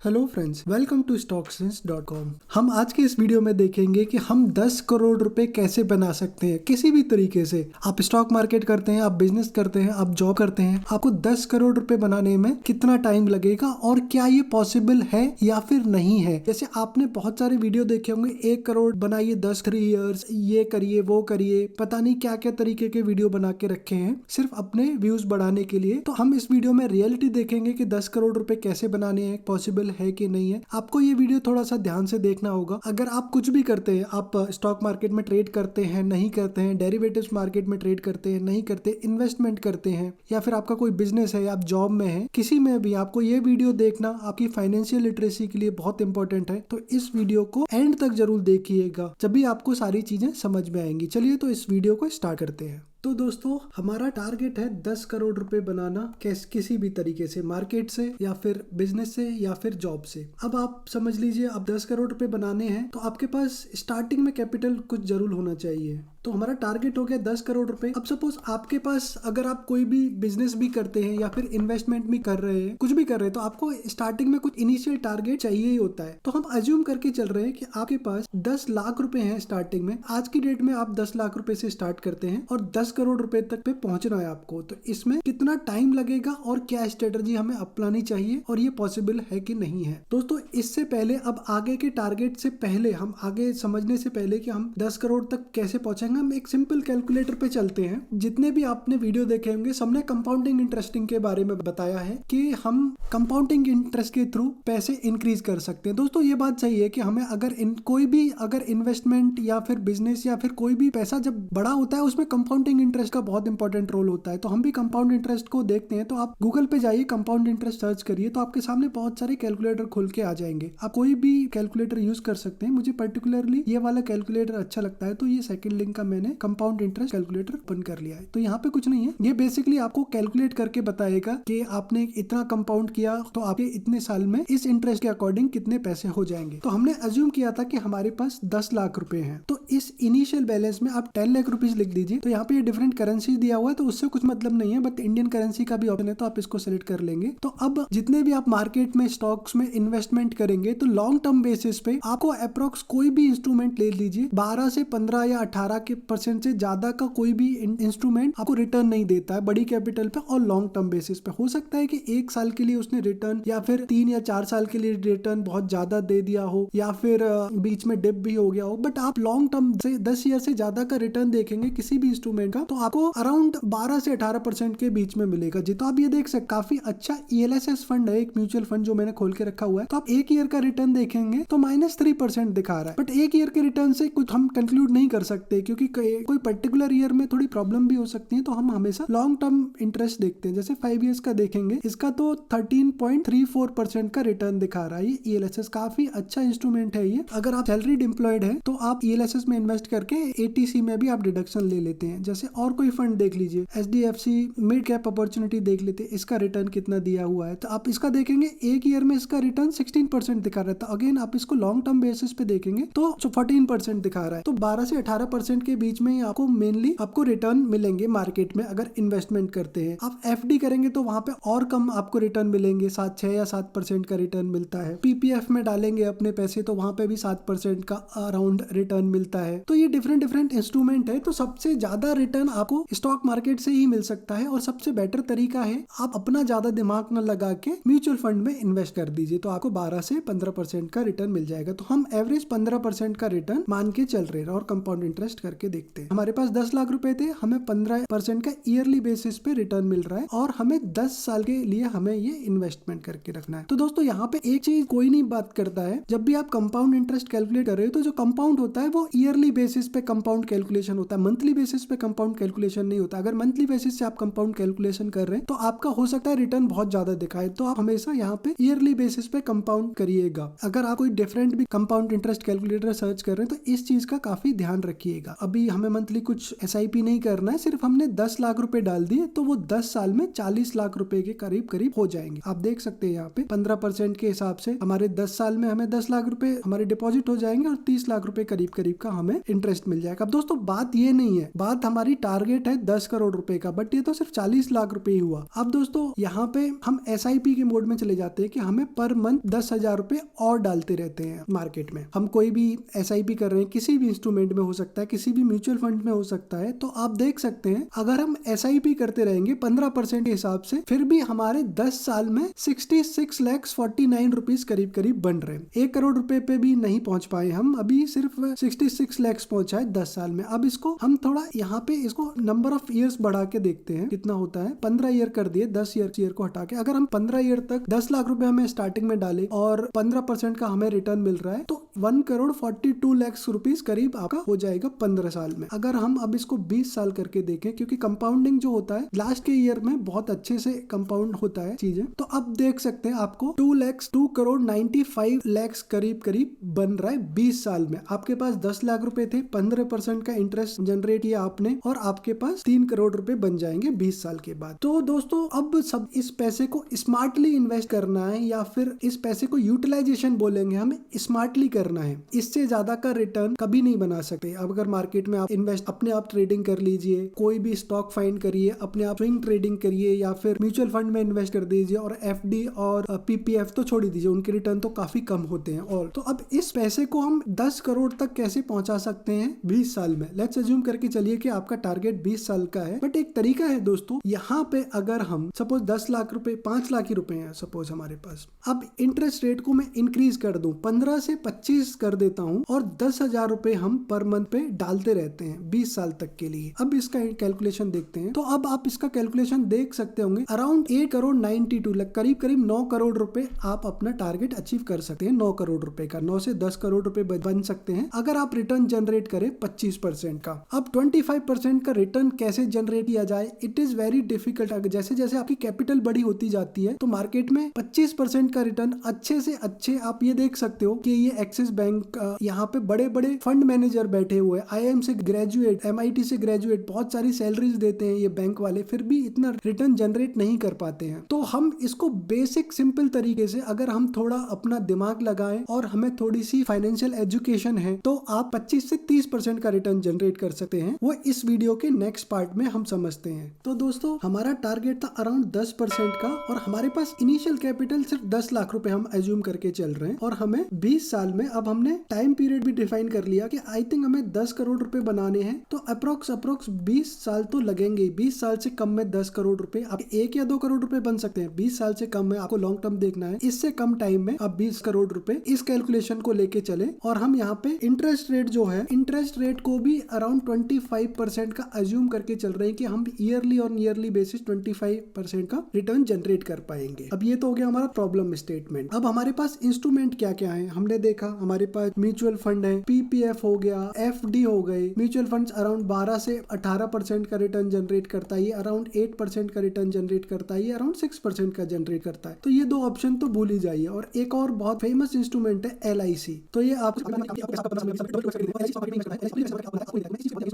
Hello friends, welcome to stocksense.com। हम आज के इस वीडियो में देखेंगे कि हम 10 करोड़ रुपए कैसे बना सकते हैं किसी भी तरीके से। आप स्टॉक मार्केट करते हैं, आप बिजनेस करते हैं, आप जॉब करते हैं, आपको 10 करोड़ रुपए बनाने में कितना टाइम लगेगा और क्या ये पॉसिबल है या फिर नहीं है। जैसे आपने बहुत सारे वीडियो देखे होंगे, 1 करोड़ बनाइए 3 ईयर्स, ये करिए वो करिए, पता नहीं क्या क्या तरीके के वीडियो बना के रखे हैं सिर्फ अपने व्यूज बढ़ाने के लिए। तो हम इस वीडियो में रियलिटी देखेंगे कि 10 करोड़ रुपए कैसे बनाने हैं, पॉसिबल है कि नहीं है। आपको ये वीडियो थोड़ा सा ध्यान से देखना होगा। अगर आप कुछ भी करते हैं, आप स्टॉक मार्केट में ट्रेड करते हैं, नहीं करते हैं, डेरिवेटिव्स मार्केट में ट्रेड करते हैं, नहीं करते, इन्वेस्टमेंट करते हैं, या फिर आपका कोई बिजनेस है, आप जॉब में हैं, किसी में भी आपको ये वीडियो देखना आपकी फाइनेंशियल लिटरेसी के लिए बहुत इंपॉर्टेंट है। तो इस वीडियो को एंड तक जरूर देखिएगा, जब भी आपको सारी चीजें समझ में आएंगी। चलिए तो इस वीडियो को स्टार्ट करते हैं। तो दोस्तों, हमारा टारगेट है 10 करोड़ रुपए बनाना, किसी भी तरीके से, मार्केट से या फिर बिजनेस से या फिर जॉब से। अब आप समझ लीजिए, अब 10 करोड़ रुपए बनाने हैं तो आपके पास स्टार्टिंग में कैपिटल कुछ जरूर होना चाहिए। तो हमारा टारगेट हो गया 10 करोड़ रुपए। अब सपोज आपके पास, अगर आप कोई भी बिजनेस भी करते हैं या फिर इन्वेस्टमेंट भी कर रहे हैं, कुछ भी कर रहे हैं, तो आपको स्टार्टिंग में कुछ इनिशियल टारगेट चाहिए ही होता है। तो हम अज्यूम करके चल रहे हैं कि आपके पास 10 लाख रुपए हैं स्टार्टिंग में। आज की डेट में आप 10 लाख रुपए से स्टार्ट करते हैं और 10 करोड़ रुपए तक पे पहुंचना है आपको। तो इसमें कितना टाइम लगेगा और क्या स्ट्रेटजी हमें अपनानी चाहिए और ये पॉसिबल है कि नहीं है। दोस्तों, इससे पहले, अब आगे के टारगेट से पहले, हम आगे समझने से पहले कि हम 10 करोड़ तक कैसे पहुंचेंगे, हम एक सिंपल कैलकुलेटर पे चलते हैं। जितने भी आपने वीडियो देखे होंगे, सबने कंपाउंडिंग इंटरेस्टिंग के बारे में बताया है कि हम कंपाउंडिंग इंटरेस्ट के थ्रू पैसे इंक्रीज कर सकते हैं। दोस्तों, ये बात सही है कि हमें अगर कोई भी अगर इन्वेस्टमेंट या फिर बिजनेस या फिर कोई भी पैसा जब बड़ा होता है, उसमें कंपाउंडिंग इंटरेस्ट का बहुत इंपॉर्टेंट रोल होता है। तो हम भी कंपाउंड इंटरेस्ट को देखते हैं। तो आप गूगल पे जाइए, कंपाउंड इंटरेस्ट सर्च करिए, तो आपके सामने बहुत सारे कैलकुलेटर खुल के आ जाएंगे। आप कोई भी कैलकुलेटर यूज कर सकते हैं। मुझे पर्टिकुलरली ये वाला कैलकुलेटर अच्छा लगता है, तो ये सेकंड लिंक का मैंने कंपाउंड इंटरेस्ट कैलकुलेटर ओपन कर लिया है। तो यहाँ पे कुछ नहीं है, ये बेसिकली आपको कैलकुलेट करके बताएगा कि आपने इतना कंपाउंड किया तो आपके इतने साल में इस इंटरेस्ट के अकॉर्डिंग कितने पैसे हो जाएंगे। तो हमने अज्यूम किया था कि हमारे पास 10 लाख रुपए हैं, तो इस इनिशियल बैलेंस में आप 10 लाख रुपीज लिख दीजिए। तो यहाँ पे ये डिफरेंट करेंसी दिया हुआ है, तो उससे कुछ मतलब नहीं है, बट इंडियन करेंसी का भी ऑप्शन है, तो आप इसको सिलेक्ट कर लेंगे। तो अब जितने भी आप मार्केट में स्टॉक्स में इन्वेस्टमेंट करेंगे, तो लॉन्ग टर्म बेसिस पे आपको अप्रोक्स कोई भी इंस्ट्रूमेंट ले लीजिए, 12 से 15 या 18% से ज्यादा का कोई भी इंस्ट्रूमेंट आपको रिटर्न नहीं देता है बड़ी कैपिटल पे और लॉन्ग टर्म बेसिस पे। हो सकता है कि 1 साल के लिए उसने रिटर्न, या फिर 3 या 4 साल के लिए रिटर्न बहुत ज्यादा दे दिया हो, या फिर बीच में डिप भी हो गया हो, बट आप लॉन्ग टर्म से 10 ईयर से ज्यादा का रिटर्न देखेंगे किसी भी इंस्ट्रूमेंट का, तो आपको अराउंड 12 से 18% के बीच में मिलेगा जी। तो आप ये देख सकते, काफी अच्छा ELSS फंड है, एक म्यूचुअल फंड जो मैंने खोल के रखा हुआ है। तो आप 1 ईयर का रिटर्न देखेंगे तो -3% दिखा रहा है, बट 1 ईयर के रिटर्न से कुछ हम कंक्लूड नहीं कर सकते, क्योंकि कोई पर्टिकुलर ईयर में थोड़ी प्रॉब्लम भी हो सकती है। तो हम हमेशा लॉन्ग टर्म इंटरेस्ट देखते हैं। जैसे 5 ईयर्स का देखेंगे, इसका तो 13.34% का रिटर्न दिखा रहा है। ये ELSS काफी अच्छा इंस्ट्रूमेंट है ये। अगर आप सैलरीड एम्प्लॉयड है तो आप ELSS में इन्वेस्ट करके ATC में भी आप डिडक्शन ले लेते हैं। जैसे और कोई फंड देख लीजिए, HDFC मिड कैप अपॉर्चुनिटी देख लेते हैं, इसका रिटर्न कितना दिया हुआ है। तो आप इसका देखेंगे, 1 ईयर में इसका रिटर्न 16% दिखा रहा था। अगेन आप इसको लॉन्ग टर्म बेसिस पे देखेंगे तो 14% दिखा रहा है। तो 12 से 18% के बीच में आपको मेनली आपको रिटर्न मिलेंगे मार्केट में अगर इन्वेस्टमेंट करते हैं। आप FD करेंगे तो वहां पे और कम आपको रिटर्न मिलेंगे, 6 या 7% का रिटर्न मिलता है। PPF में डालेंगे अपने पैसे तो वहां पे भी 7% का अराउंड रिटर्न मिलता है। तो ये डिफरेंट इंस्ट्रूमेंट है। तो सबसे ज्यादा रिटर्न आपको स्टॉक मार्केट से ही मिल सकता है, और सबसे बेटर तरीका है आप अपना ज्यादा दिमाग न लगा के म्यूचुअल फंड में इन्वेस्ट कर दीजिए, तो आपको 12 से 15% का रिटर्न मिल जाएगा। तो हम एवरेज 15% का रिटर्न मान के चल रहे हैं और कंपाउंड इंटरेस्ट करके देखते हैं। हमारे पास 10 लाख रुपए थे, हमें 15% का ईयरली बेसिस पे रिटर्न मिल रहा है, और हमें 10 साल के लिए हमें ये इन्वेस्टमेंट करके रखना है। तो दोस्तों, यहाँ पे एक चीज कोई नहीं बात करता है, जब भी आप कंपाउंड इंटरेस्ट कैलकुलेट कर रहे हो तो जो कंपाउंड होता है वो ईयरली बेसिस पे कंपाउंड कैलकुलेशन होता है, मंथली बेसिस पे कंपाउंड कैलकुलेशन नहीं होता। अगर मंथली बेसिस से आप कंपाउंड कैलकुलेशन कर रहे हैं तो आपका हो सकता है रिटर्न बहुत ज्यादा दिखाए, तो आप हमेशा यहाँ पे ईयरली बेसिस पे कंपाउंड करिएगा। अगर आप कोई डिफरेंट भी कंपाउंड इंटरेस्ट कैलकुलेटर सर्च कर रहे हैं तो इस चीज का काफी ध्यान रखिएगा। अब अभी हमें मंथली कुछ SIP नहीं करना है, सिर्फ हमने 10 लाख रुपए डाल दिए तो वो 10 साल में 40 लाख रुपए के करीब करीब हो जाएंगे। आप देख सकते हैं यहाँ पे 15% के हिसाब से हमारे 10 साल में हमें 10 लाख रुपए हमारे डिपॉजिट हो जाएंगे और 30 लाख रुपए करीब करीब का हमें इंटरेस्ट मिल जाएगा। अब दोस्तों बात ये नहीं है, बात हमारी टारगेट है 10 करोड़ रुपए का, बट ये तो सिर्फ 40 लाख रुपए ही हुआ। अब दोस्तों यहाँ पे हम SIP के मोड में चले जाते हैं कि हमें पर मंथ 10,000 रुपए और डालते रहते हैं मार्केट में। हम कोई भी SIP कर रहे हैं, किसी भी इंस्ट्रूमेंट में हो सकता है, किसी भी म्यूचुअल फंड में हो सकता है, तो आप देख सकते हैं अगर हम SIP करते रहेंगे 15% के हिसाब से, फिर भी हमारे 10 साल में 66 लाख 49 रुपीज करीब करीब बन रहे हैं। 1 करोड़ रुपए पे भी नहीं पहुंच पाए हम, अभी सिर्फ 66 लाख पहुंचा है 10 साल में। अब इसको हम थोड़ा यहाँ पे इसको नंबर ऑफ ईयर्स बढ़ा के देखते हैं कितना होता है। 15 ईयर कर दिए, 10 ईयर को हटा के अगर हम 15 ईयर तक 10 लाख रुपए हमें स्टार्टिंग में डाले और 15% का हमें रिटर्न मिल रहा है, तो 1 करोड़ 42 लाख रुपीज करीब आपका हो जाएगा 15 साल में। अगर हम अब इसको 20 साल करके देखें, क्योंकि कंपाउंडिंग जो होता है लास्ट के ईयर में बहुत अच्छे से कंपाउंड होता है चीजें, तो अब देख सकते हैं आपको 2 करोड़ 95 लाख करीब करीब बन रहा है 20 साल में। आपके पास 10 लाख रुपए थे, 15% का इंटरेस्ट जनरेट किया आपने और आपके पास 3 करोड़ रुपए बन जाएंगे 20 साल के बाद। तो दोस्तों अब सब इस पैसे को स्मार्टली इन्वेस्ट करना है, या फिर इस पैसे को यूटिलाइजेशन बोलेंगे, हमें स्मार्टली करना है। इससे ज्यादा का रिटर्न कभी नहीं बना सकते। अब अगर मार्केट में आप इन्वेस्ट अपने आप ट्रेडिंग कर लीजिए, कोई भी स्टॉक फाइंड करिए, अपने आप स्विंग ट्रेडिंग करिए, या फिर म्यूचुअल फंड में इन्वेस्ट कर दीजिए, और FD और PPF तो छोड़ दीजिए, उनके रिटर्न तो काफी कम होते हैं। और तो अब इस पैसे को हम 10 करोड़ तक कैसे पहुंचा सकते हैं 20 साल में। लेट्स अज्यूम करके चलिए कि आपका टारगेट 20 साल का है, बट एक तरीका है दोस्तों, यहाँ पे अगर हम सपोज 10 लाख रुपए 5 लाख ही रुपए हैं सपोज हमारे पास, अब इंटरेस्ट रेट को मैं इंक्रीज कर दूं, 15 से 25 कर देता हूं और 10,000 रुपए हम पर मंथ पे डालते रहते हैं 20 साल तक के लिए। अब इसका कैलकुलेशन देखते हैं, तो अब आप इसका कैलकुलेशन देख सकते होंगे, अराउंड 8 करोड़ 92 लाख, करीब करीब 9 करोड़ रुपए आप अपना टारगेट अचीव कर सकते हैं। 9 करोड़ रुपए का 9 से 10 करोड़ रुपए बन सकते हैं अगर आप रिटर्न जनरेट करें 25% का। अब 25% का रिटर्न कैसे जनरेट किया जाए, इट इज वेरी डिफिकल्ट। जैसे जैसे आपकी कैपिटल बड़ी होती जाती है तो मार्केट में 25% का रिटर्न अच्छे से अच्छे आप ये देख सकते हो कि ये एक्सिस बैंक, यहाँ पे बड़े बड़े फंड मैनेजर बैठे हुए, IIM से ग्रेजुएट, MIT से ग्रेजुएट, बहुत सारी सैलरीज देते हैं ये बैंक वाले, फिर भी इतना रिटर्न जनरेट नहीं कर पाते हैं। तो हम इसको बेसिक सिंपल तरीके से अगर हम थोड़ा अपना दिमाग लगाएं और हमें थोड़ी सी फाइनेंशियल एजुकेशन है, तो आप 25 से 30% का रिटर्न जनरेट कर सकते हैं। वो इस वीडियो के नेक्स्ट पार्ट में हम समझते हैं। तो दोस्तों हमारा टारगेट था अराउंड 10% का, और हमारे पास इनिशियल कैपिटल सिर्फ 10 लाख रुपए हम एज्यूम करके चल रहे हैं, और हमें 20 साल में, अब हमने टाइम पीरियड भी डिफाइन कर लिया कि आई थिंक हमें 10 करोड़ रुपए बनाने हैं, तो अप्रोक्स 20 साल तो लगेंगे। 20 साल से कम में 10 करोड़ रुपए, आप 1 या 2 करोड़ रुपए बन सकते हैं। 20 साल से कम में आपको लॉन्ग टर्म देखना है, इससे कम टाइम में आप 20 करोड़ रुपए, इस कैलकुलेशन को लेके चले। और हम यहाँ पे इंटरेस्ट रेट जो है, इंटरेस्ट रेट को भी अराउंड 25% का एज्यूम करके चल रहे हैं कि हम ईयरली और ईयरली बेसिस 25% का रिटर्न जनरेट कर पाएंगे। अब ये तो हो गया हमारा प्रॉब्लम स्टेटमेंट। अब हमारे पास इंस्ट्रूमेंट क्या क्या है हमने देखा, हमारे पास म्यूचुअल फंड है, PPF हो गया, FD हो गए। म्यूचुअल फंड अराउंड 12 से 18% का रिटर्न जनरेट करता है, ये अराउंड 8% का रिटर्न जनरेट करता है, ये अराउंड 6% का जनरेट करता है। तो ये 2 ऑप्शन तो भूल ही जाइए। और एक और बहुत फेमस इंस्ट्रूमेंट है LIC। तो ये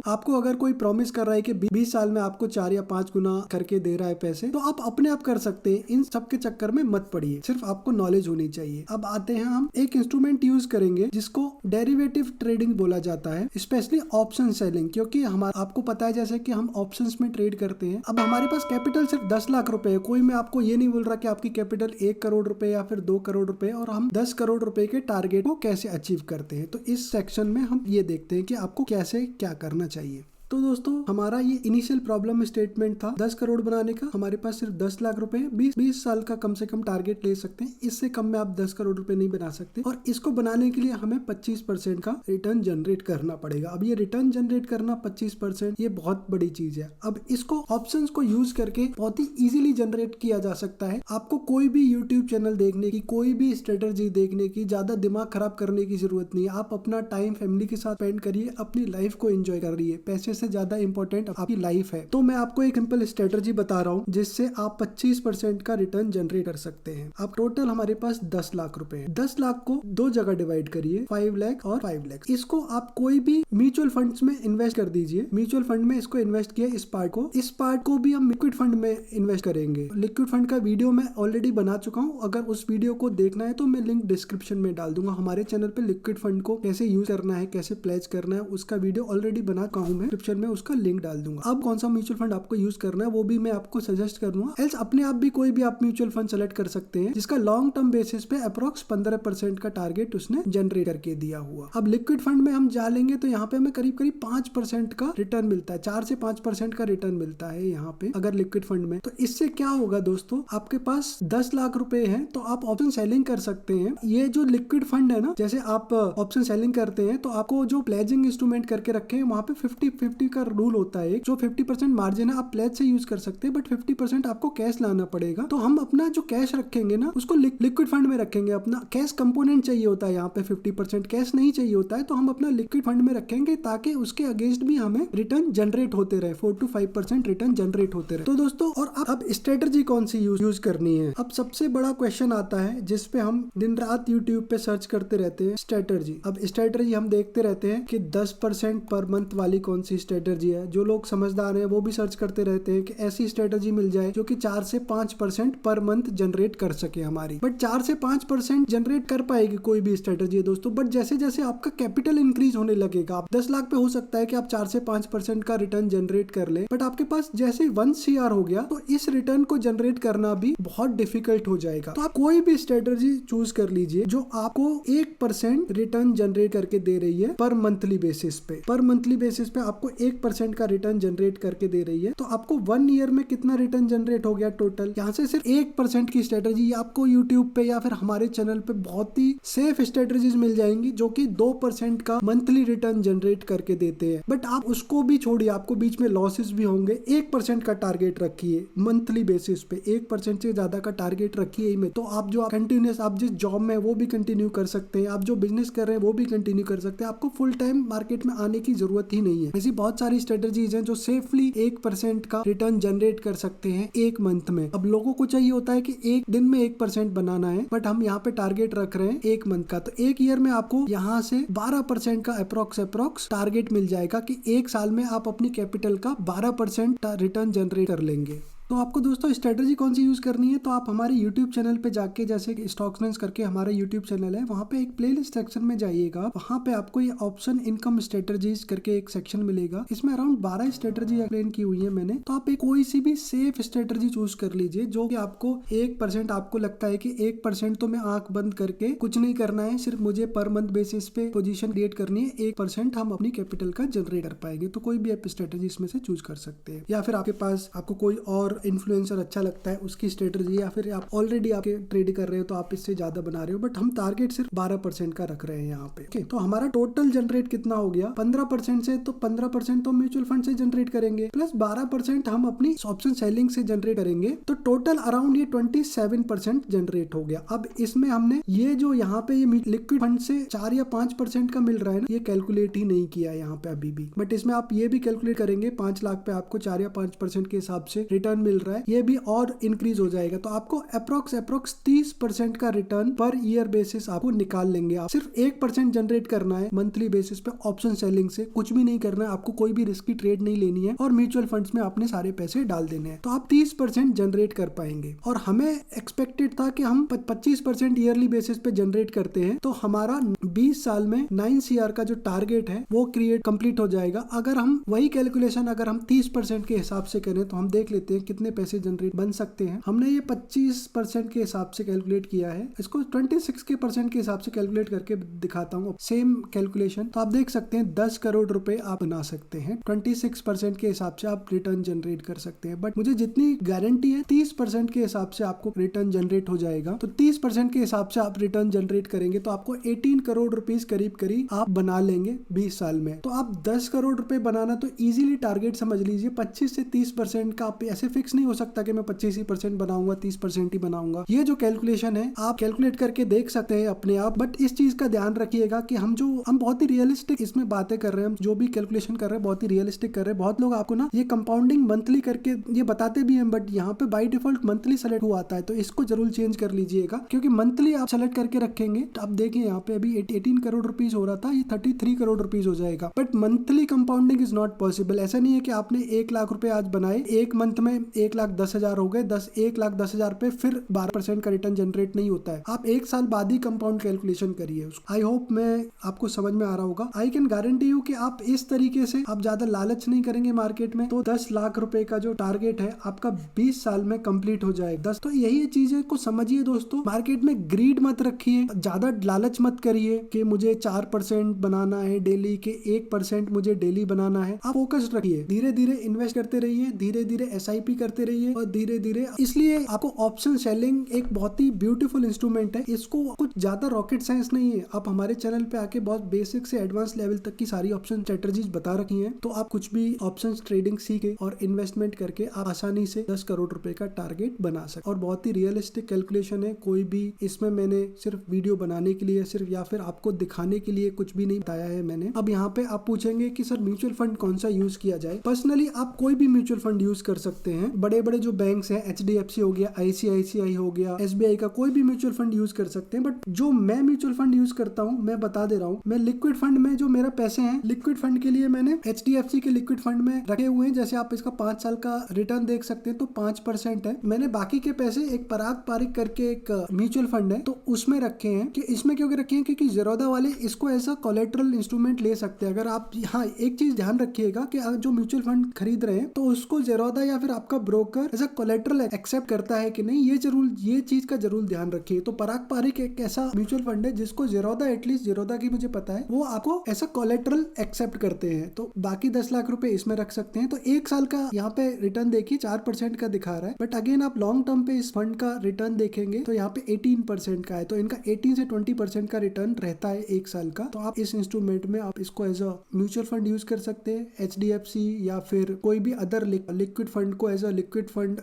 आपको अगर कोई प्रॉमिस कर रहा है कि 20 साल में आपको 4 या 5 गुना करके दे रहा है पैसे, तो आप अपने आप कर सकते हैं। इन सब के चक्कर में मत पड़िए, सिर्फ आपको नॉलेज होनी चाहिए। अब आते हैं, हम एक इंस्ट्रूमेंट यूज करेंगे जिसको डेरिवेटिव ट्रेडिंग बोला जाता है, स्पेशली ऑप्शन सेलिंग, क्योंकि हमारा आपको पता है जैसे कि हम ऑप्शंस में ट्रेड करते हैं। अब हमारे पास कैपिटल सिर्फ 10 लाख रुपए है। कोई मैं आपको ये नहीं बोल रहा कि आपकी कैपिटल 1 करोड़ रुपए या फिर 2 करोड़ रुपए, और हम 10 करोड़ रुपए के टारगेट को कैसे अचीव करते हैं। तो इस सेक्शन में हम ये देखते हैं कि आपको कैसे क्या करना चाहिए। तो दोस्तों हमारा ये इनिशियल प्रॉब्लम स्टेटमेंट था 10 करोड़ बनाने का। हमारे पास सिर्फ 10 लाख रुपए है, 20 साल का कम से कम टारगेट ले सकते हैं। इससे कम में आप 10 करोड़ रुपए नहीं बना सकते, और इसको बनाने के लिए हमें 25% का रिटर्न जनरेट करना पड़ेगा। अब ये रिटर्न जनरेट करना 25%, ये बहुत बड़ी चीज है। अब इसको ऑप्शंस को यूज करके बहुत ही इजीली जनरेट किया जा सकता है। आपको कोई भी यूट्यूब चैनल देखने की, कोई भी स्ट्रेटेजी देखने की, ज्यादा दिमाग खराब करने की जरूरत नहीं है। आप अपना टाइम फैमिली के साथ स्पेंड करिए, अपनी लाइफ को एंजॉय करिए, पैसे से ज्यादा इंपॉर्टेंट आपकी लाइफ है। तो मैं आपको एक सिंपल स्ट्रेटजी बता रहा हूँ जिससे आप 25% का रिटर्न जनरेट कर सकते हैं। अब टोटल हमारे पास 10 लाख रुपए है। 10 लाख को दो जगह डिवाइड करिए, 5 लाख और 5 लाख। इसको आप कोई भी म्यूचुअल फंड्स में इन्वेस्ट कर दीजिए। म्यूचुअल फंड में इसको इन्वेस्ट किया, इस पार्ट को भी हम लिक्विड फंड में इन्वेस्ट करेंगे। लिक्विड फंड का वीडियो मैं ऑलरेडी बना चुका हूँ, अगर उस वीडियो को देखना है तो मैं लिंक डिस्क्रिप्शन में डाल दूंगा। हमारे चैनल पे लिक्विड फंड को कैसे यूज करना है, कैसे प्लेज करना है, उसका वीडियो ऑलरेडी बना चुका हूँ मैं, डिस्क्रिप्शन में उसका लिंक डाल दूंगा। अब कौन सा म्यूचुअल फंड आपको यूज करना है वो भी मैं आपको सजेस्ट कर दूंगा। एल्स अपने आप भी कोई भी आप म्यूचुअल फंड सेलेक्ट कर सकते हैं जिसका लॉन्ग टर्म बेसिस पे अप्रोक्स 15% का टारगेट उसने जनरेट करके दिया हुआ। अब लिक्विड फंड में हम जा लेंगे तो यहाँ पे हमें करीब 5% का रिटर्न मिलता है, 4 से 5% का रिटर्न मिलता है यहाँ पे अगर लिक्विड फंड में। तो इससे क्या होगा दोस्तों, आपके पास 10 लाख रुपए हैं तो आप ऑप्शन सेलिंग कर सकते हैं। ये जो लिक्विड फंड है ना, जैसे आप ऑप्शन सेलिंग करते हैं तो आपको जो प्लेजिंग इंस्ट्रूमेंट करके रखे हैं वहां पे 50-50 का रूल होता है। जो 50% मार्जिन है आप प्लेज से यूज कर सकते हैं, बट 50% आपको कैश लाना पड़ेगा। तो हम अपना जो कैश रखेंगे ना उसको लिक्विड फंड में रखेंगे। अपना कैश कंपोनेंट चाहिए होता है यहाँ पे, 50% कैश नहीं चाहिए होता है, तो हम अपना लिक्विड फंड में रखेंगे ताकि उसके अगेंस्ट भी हमें रिटर्न जनरेट होते रहे, 4 to 5% रिटर्न जनरेट होते रहे। तो दोस्तों और अब स्ट्रेटजी कौन सी यूज करनी है। अब सबसे बड़ा क्वेश्चन आता है जिसपे हम दिन रात यूट्यूब पे सर्च करते रहते हैं, स्ट्रेटजी। अब स्ट्रेटजी हम देखते रहते हैं कि 10% पर मंथ वाली कौन सी स्ट्रेटजी है। जो लोग समझदार हैं वो भी सर्च करते रहते हैं कि ऐसी स्ट्रेटजी मिल जाए जो कि 4 से 5% पर मंथ जनरेट कर सके हमारी। बट 4 से 5% जनरेट कर पाएगी कोई भी स्ट्रेटजी है दोस्तों, बट जैसे जैसे आपका कैपिटल इंक्रीज होने लगेगा, आप 10 लाख पे हो सकता है कि आप 4 से 5% का रिटर्न जनरेट कर ले, बट आपके पास जैसे 1 CR हो गया तो इस रिटर्न को जनरेट करना भी बहुत डिफिकल्ट हो जाएगा। तो आप कोई भी स्ट्रेटजी चूज कर लीजिए जो आपको 1% रिटर्न जनरेट करके दे रही है पर मंथली बेसिस पे। पर मंथली बेसिस पे आपको 1% का रिटर्न जनरेट करके दे रही है। तो आपको 1 ईयर में कितना रिटर्न जनरेट हो गया टोटल। यहाँ से सिर्फ 1% की स्ट्रेटजी आपको यूट्यूब पे या फिर हमारे चैनल पे बहुत ही सेफ स्ट्रेटजीज मिल जाएंगी जो कि 2% का मंथली रिटर्न जनरेट करके देते हैं। बट आप उसको भी छोड़िए, आपको बीच में लॉसेस भी होंगे। 1% का टारगेट रखिए मंथली बेसिस पे, 1% से ज्यादा का टारगेट रखिए ही में। तो आप जो कंटिन्यूस, आप जिस जॉब में वो भी कंटिन्यू कर सकते हैं, आप जो बिजनेस कर रहे हैं वो भी कंटिन्यू कर सकते हैं। आपको फुल टाइम मार्केट में आने की जरूरत ही नहीं है। ऐसी बहुत सारी स्ट्रेटजीज हैं जो सेफली 1% का रिटर्न जनरेट कर सकते हैं एक मंथ में। अब लोगों को चाहिए होता है कि एक दिन में 1% बनाना है, बट हम यहाँ पे टारगेट रख रहे हैं एक मंथ का। तो एक ईयर में आपको यहाँ से 12% का अप्रोक्स टारगेट मिल जाएगा कि एक साल में आप अपनी कैपिटल का 12% रिटर्न जनरेट कर लेंगे। तो आपको दोस्तों स्ट्रेटजी कौन सी यूज करनी है, तो आप हमारे यूट्यूब चैनल पे जाके, जैसे स्टॉक्समेंस करके हमारा यूट्यूब चैनल है, वहाँ पे एक प्लेलिस्ट सेक्शन में जाइएगा। वहाँ पे आपको ये ऑप्शन इनकम स्ट्रेटजीज करके एक सेक्शन मिलेगा। इसमें अराउंड 12 स्ट्रेटजी एक्सप्लेन की हुई है मैंने। तो आप एक कोई सी भी सेफ स्ट्रेटजी चूज कर लीजिए जो कि आपको 1%, आपको लगता है कि 1% तो मैं आंख बंद करके कुछ नहीं करना है, सिर्फ मुझे पर मंथ बेसिस पे पोजीशन क्रिएट करनी है, 1% हम अपनी कैपिटल का जनरेट कर पाएंगे। तो कोई भी आप स्ट्रेटजी इसमें से चूज कर सकते हैं। या फिर आपके पास आपको कोई और इन्फ्लुएंसर अच्छा लगता है उसकी स्ट्रेटजी, या फिर आप ऑलरेडी आपके ट्रेड कर रहे हो तो आप इससे ज्यादा बना रहे हो, बट हम टारगेट सिर्फ 12% का रख रहे हैं यहाँ पे। okay? तो हमारा टोटल जनरेट कितना हो गया 15% से, तो 15% तो म्यूचुअल फंड से जनरेट करेंगे प्लस 12% हम अपनी ऑप्शन सेलिंग से जनरेट करेंगे, तो टोटल अराउंड ये 27% जनरेट हो गया। अब इसमें हमने ये जो यहाँ पे ये लिक्विड फंड से 4 या 5% का मिल रहा है ना, ये कैलकुलेट ही नहीं किया यहाँ पे अभी भी, बट इसमें आप ये भी कैलकुलेट करेंगे 5 लाख पे आपको 4 या 5% के हिसाब से रिटर्न मिल रहा है, ये भी और इंक्रीज हो जाएगा। तो आपको अप्रोक्स 30% का रिटर्न पर ईयर बेसिस आपको निकाल लेंगे। आप सिर्फ 1% जनरेट करना है मंथली बेसिस पे ऑप्शन सेलिंग से, कुछ भी नहीं करना है आपको, कोई भी रिस्की ट्रेड नहीं लेनी है और म्यूचुअल फंड्स में आपने सारे पैसे डाल देने हैं, तो आप 30% जनरेट कर पाएंगे। और हमें एक्सपेक्टेड था कि हम 25% ईयरली बेसिस पे जनरेट करते हैं, तो हमारा 20 साल में 9 CR का जो टारगेट है वो कंप्लीट हो जाएगा। अगर हम वही कैलकुलेशन अगर हम 30% के हिसाब से करें तो हम देख लेते हैं कितने पैसे जनरेट बन सकते हैं। हमने ये 25% के हिसाब से कैलकुलेट किया है, इसको 26% के हिसाब से कैलकुलेट करके दिखाता हूँ सेम कैलकुलेशन। तो आप देख सकते हैं 10 करोड़ रुपए आप बना सकते हैं, 26% के हिसाब से आप रिटर्न जनरेट कर सकते हैं। बट मुझे जितनी गारंटी है 30% के हिसाब से आपको रिटर्न जनरेट हो जाएगा। तो 30% के हिसाब से आप रिटर्न जनरेट करेंगे तो आपको 18 करोड़ रुपीस करीब आप बना लेंगे 20 साल में। तो आप 10 करोड़ रुपए बनाना तो इजीली टारगेट समझ लीजिए, 25 से 30% का आप ऐसे फिक्स फिक्स नहीं हो सकता कि मैं 25% बनाऊंगा, 30% ही बनाऊंगा। ये जो कैलकुलेशन है आप कैलकुलेट करके देख सकते हैं अपने आप, बट इस चीज का ध्यान रखिएगा कि हम बहुत ही रियलिस्टिक इसमें बातें कर रहे हैं, हम जो भी कैलकुलेशन कर रहे हैं बहुत ही रियलिस्टिक कर रहे हैं। बहुत लोग आपको ना ये कंपाउंडिंग मंथली करके ये बताते भी हैं, बट यहाँ पे बाय डिफॉल्ट मंथली सेलेक्ट हुआ आता है, तो इसको जरूर चेंज कर लीजिएगा, क्योंकि मंथली आप सेलेक्ट करके रखेंगे तो आप देखिए यहाँ पे अभी 18 करोड़ रुपीज हो रहा था, ये 33 करोड़ रुपीज हो जाएगा। But monthly compounding is not possible. ऐसा नहीं है कि आपने 1 लाख रुपए आज बनाए, एक मंथ में 1,10,000 हो गए, 1,10,000 पे फिर 12% का रिटर्न जनरेट नहीं होता है। आप 1 साल बाद ही कंपाउंड कैलकुलेशन करिए उसको। आई होप मैं आपको समझ में आ रहा होगा। आई कैन गारंटी यू कि आप इस तरीके से आप ज्यादा लालच नहीं करेंगे मार्केट में तो 10 लाख रुपए का जो टारगेट है आपका 20 साल में कंप्लीट हो जाए। तो यही चीजें को समझिए दोस्तों। मार्केट में ग्रीड मत रखिए, ज्यादा लालच मत करिए कि मुझे 4% बनाना है डेली के 1% मुझे डेली बनाना है। आप फोकस रखिए, धीरे धीरे इन्वेस्ट करते रहिए, धीरे धीरे SIP करते रहिए और धीरे धीरे। इसलिए आपको ऑप्शन सेलिंग एक बहुत ही ब्यूटीफुल इंस्ट्रूमेंट है, इसको कुछ ज्यादा रॉकेट साइंस नहीं है। आप हमारे चैनल पे आके बहुत बेसिक से एडवांस लेवल तक की सारी ऑप्शन स्ट्रेटजीज बता रखी हैं, तो आप कुछ भी ऑप्शन ट्रेडिंग सीखे और इन्वेस्टमेंट करके आप आसानी से 10 करोड़ रुपए का टारगेट बना सकते। और बहुत ही रियलिस्टिक कैलकुलेशन है, कोई भी इसमें मैंने सिर्फ वीडियो बनाने के लिए सिर्फ या फिर आपको दिखाने के लिए कुछ भी नहीं बताया है मैंने। अब यहाँ पे आप पूछेंगे कि सर म्यूचुअल फंड कौन सा यूज किया जाए। पर्सनली आप कोई भी म्यूचुअल फंड यूज कर सकते हैं। बड़े बड़े जो बैंक्स हैं, HDFC हो गया, ICICI हो गया, SBI का कोई भी म्यूचुअल फंड यूज कर सकते हैं। बट जो मैं म्यूचुअल फंड यूज करता हूँ मैं बता दे रहा हूँ, मैं लिक्विड फंड में जो मेरा पैसे हैं लिक्विड फंड के लिए मैंने HDFC के लिक्विड फंड में रखे हुए हैं। जैसे आप इसका 5 साल का रिटर्न देख सकते हैं तो 5% है। मैंने बाकी के पैसे एक पराग पारिक करके एक म्यूचुअल फंड है तो उसमें रखे हैं। कि इसमें क्यों रखे हैं, क्योंकि ज़ीरोधा वाले इसको ऐसा कोलेटरल इंस्ट्रूमेंट ले सकते हैं। अगर आप यहाँ एक चीज ध्यान रखिएगा कि जो म्यूचुअल फंड खरीद रहे हैं तो उसको ज़ीरोधा या फिर आपका ब्रोकर ऐसा कोलेटरल एक्सेप्ट करता है कि नहीं, ये चीज का जरूर ध्यान रखिए। तो पराग पारिक एक ऐसा म्यूचुअल फंड है जिसको ज़ीरोधा, एटलीस्ट ज़ीरोधा की मुझे पता है, वो आपको ऐसा कोलेटरल एक्सेप्ट करते हैं। तो बाकी 10 लाख रुपए इसमें रख सकते हैं। तो 1 साल का यहाँ पे रिटर्न देखिए 4% का दिखा रहा है, बट अगेन आप लॉन्ग टर्म पे इस फंड का रिटर्न देखेंगे तो यहाँ पे 18% का है। तो इनका 18 से 20% का रिटर्न रहता है 1 साल का। तो आप इस इंस्ट्रूमेंट में आप इसको as a mutual fund use कर सकते हैं, HDFC या फिर कोई भी अदर लिक्विड फंड को as a liquid fund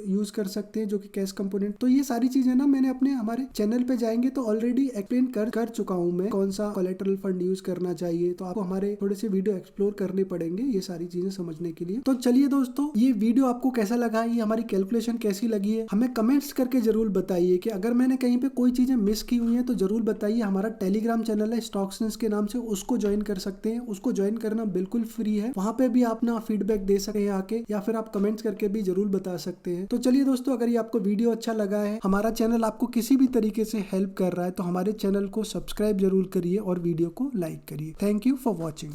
use कर सकते हैं जो कि कैश कंपोनेंट। तो ये सारी चीजें ना मैंने अपने हमारे चैनल पे जाएंगे तो ऑलरेडी एक्सप्लेन कर चुका हूँ मैं, कौन सा कोलेटरल फंड यूज करना चाहिए। तो आपको हमारे थोड़े से वीडियो एक्सप्लोर करने पड़ेंगे ये सारी चीजें समझने के लिए। तो चलिए दोस्तों, ये वीडियो आपको कैसा लगा, ये हमारी कैलकुलेशन कैसी लगी है, हमें कमेंट्स करके जरूर बताइए। कि अगर मैंने कहीं पे कोई चीजें मिस की हुई हैं तो जरूर बताइए। हमारा टेलीग्राम चैनल है स्टॉक्सनेस के नाम से, उसको ज्वाइन कर सकते हैं। उसको ज्वाइन करना बिल्कुल फ्री है, वहां पे भी आप अपना फीडबैक दे सकते हैं आके, या फिर आप कमेंट्स करके भी जरूर बता सकते हैं। तो चलिए दोस्तों, अगर ये आपको वीडियो अच्छा लगा है, हमारा चैनल आपको किसी भी तरीके से हेल्प कर रहा है, तो हमारे चैनल को सब्सक्राइब जरूर करिए और वीडियो को लाइक करिए। Thank you for watching.